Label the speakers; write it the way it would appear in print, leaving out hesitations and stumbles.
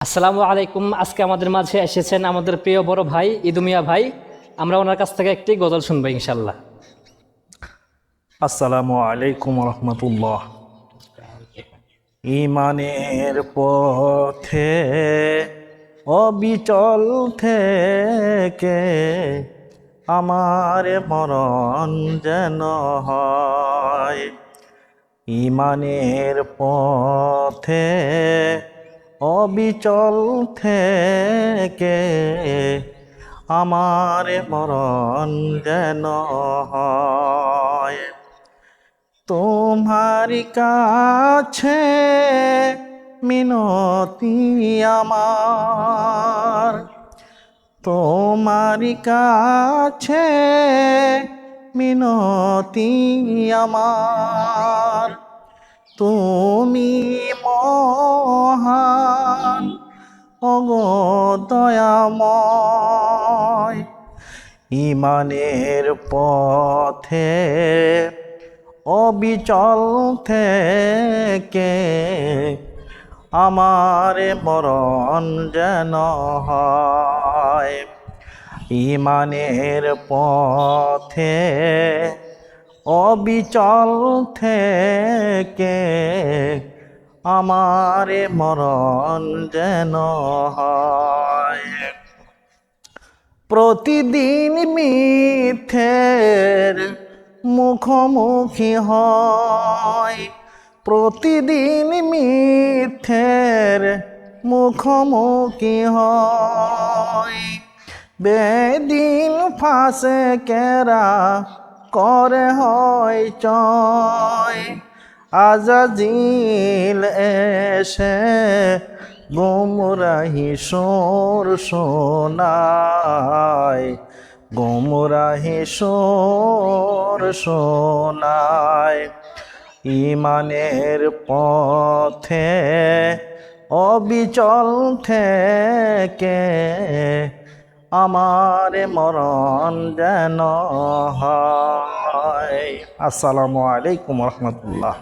Speaker 1: আসসালামু আলাইকুম। আজকে আমাদের মাঝে এসেছেন আমাদের প্রিয় বড় ভাই ইদু মিয়া ভাই। আমরা ওনার কাছ থেকে একটি গজল শুনবো ইনশাল্লাহ।
Speaker 2: আসসালামু আলাইকুম রহমতুল্লাহ। ইমানের পথে অবিচল থেকে আমার মরণ যেন হয়। ইমানের পথে অবিচল থেকে আমার মরণ যেন হয়। তোমার কাছে মিনতি আমার, তোমার কাছে মিনতি আমার। তুমি মহান ওগো দয়াময়। ইমানের পথে অবিচল থেকে আমার মরণ যেন হয়। ইমানের পথে অবিচল থেকে আমার মরণ যেন হয়। প্রতিদিন মিথ্যের মুখোমুখি হয়, প্রতিদিন মিথ্যের মুখোমুখি হয়। বেদিন ফাঁসে কেরা করে হয় চয়, আজাজিল এসে গুমরাহি সুর শোনায়, গুমরাহি সুর শোনায়। ইমানের পথে অবিচল থেকে আমার মরণ যেন হয়। আসসালামু আলাইকুম রহমতুল্লাহ।